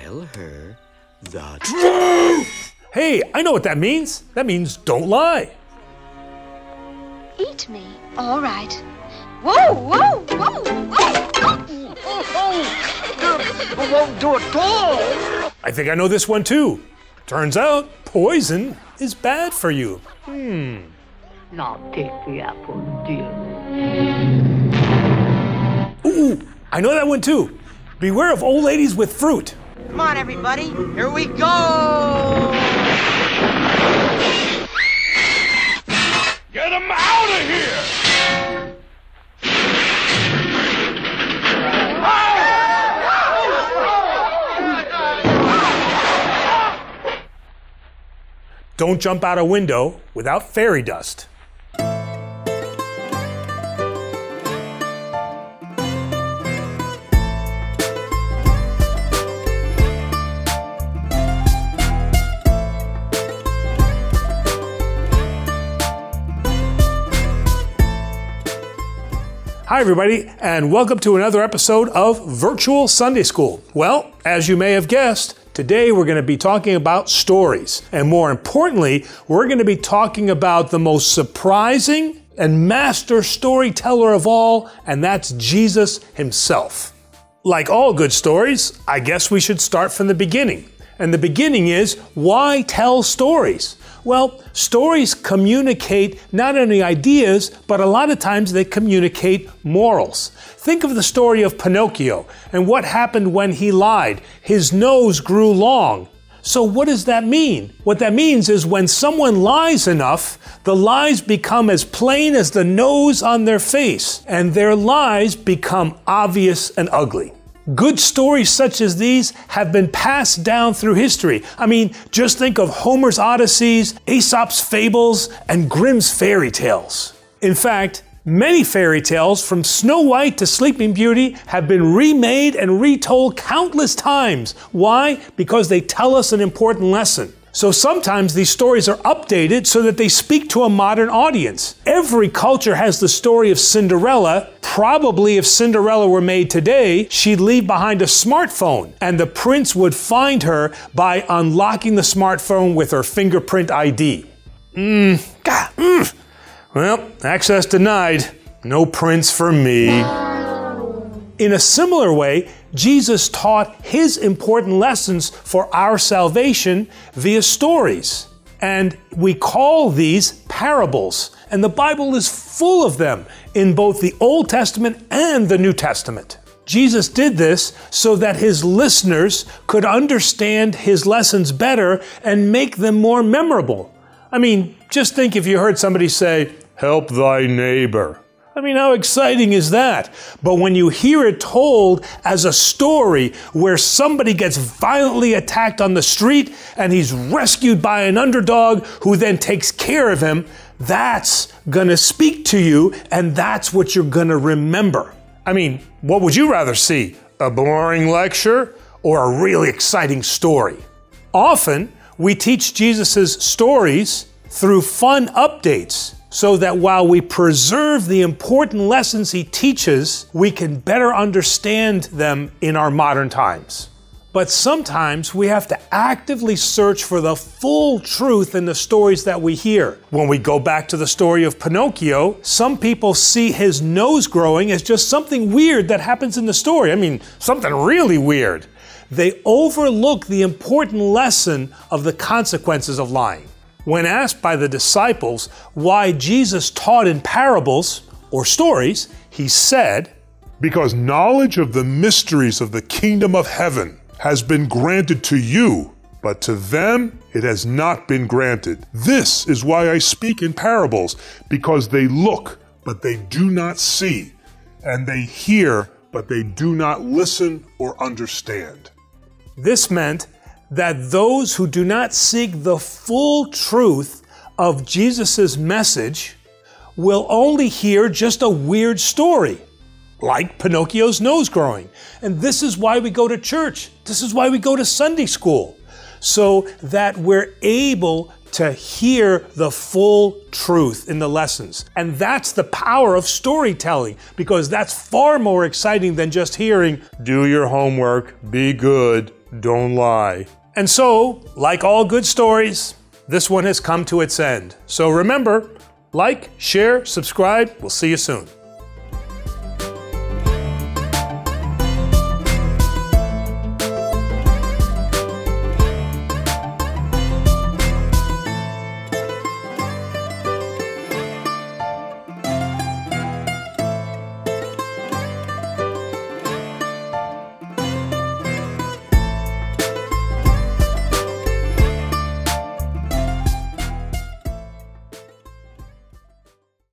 tell her the truth! Hey, I know what that means. That means don't lie. Eat me. All right. Whoa, whoa, whoa, whoa! I won't do it all! I think I know this one too. Turns out poison is bad for you. Now take the apple, dear. Ooh, I know that one too. Beware of old ladies with fruit. Come on, everybody. Here we go! Get him out of here! Don't jump out a window without fairy dust. Hi everybody, and welcome to another episode of Virtual Sunday School. Well, as you may have guessed, today we're going to be talking about stories. And more importantly, we're going to be talking about the most surprising and master storyteller of all, and that's Jesus himself. Like all good stories, I guess we should start from the beginning. And the beginning is, why tell stories? Well, stories communicate not only ideas, but a lot of times they communicate morals. Think of the story of Pinocchio and what happened when he lied. His nose grew long. So what does that mean? What that means is when someone lies enough, the lies become as plain as the nose on their face, and their lies become obvious and ugly. Good stories such as these have been passed down through history. I mean, just think of Homer's Odysseys, Aesop's fables, and Grimm's fairy tales. In fact, many fairy tales, from Snow White to Sleeping Beauty, have been remade and retold countless times. Why? Because they tell us an important lesson. So sometimes these stories are updated so that they speak to a modern audience. Every culture has the story of Cinderella. Probably if Cinderella were made today, she'd leave behind a smartphone, and the prince would find her by unlocking the smartphone with her fingerprint ID. Well, access denied. No prince for me. In a similar way, Jesus taught his important lessons for our salvation via stories. And we call these parables. And the Bible is full of them in both the Old Testament and the New Testament. Jesus did this so that his listeners could understand his lessons better and make them more memorable. I mean, just think if you heard somebody say, "Help thy neighbor." I mean, how exciting is that? But when you hear it told as a story where somebody gets violently attacked on the street and he's rescued by an underdog who then takes care of him, that's gonna speak to you, and that's what you're gonna remember. I mean, what would you rather see? A boring lecture or a really exciting story? Often, we teach Jesus' stories through fun updates, so that while we preserve the important lessons he teaches, we can better understand them in our modern times. But sometimes we have to actively search for the full truth in the stories that we hear. When we go back to the story of Pinocchio, some people see his nose growing as just something weird that happens in the story. I mean, something really weird. They overlook the important lesson of the consequences of lying. When asked by the disciples why Jesus taught in parables or stories, he said, "Because knowledge of the mysteries of the kingdom of heaven has been granted to you, but to them it has not been granted. This is why I speak in parables, because they look, but they do not see, and they hear, but they do not listen or understand." This meant that those who do not seek the full truth of Jesus' message will only hear just a weird story, like Pinocchio's nose growing. And this is why we go to church. This is why we go to Sunday school, so that we're able to hear the full truth in the lessons. And that's the power of storytelling, because that's far more exciting than just hearing, "Do your homework, be good." don't lie. And so, like all good stories, this one has come to its end. So remember, like, share, subscribe. We'll see you soon.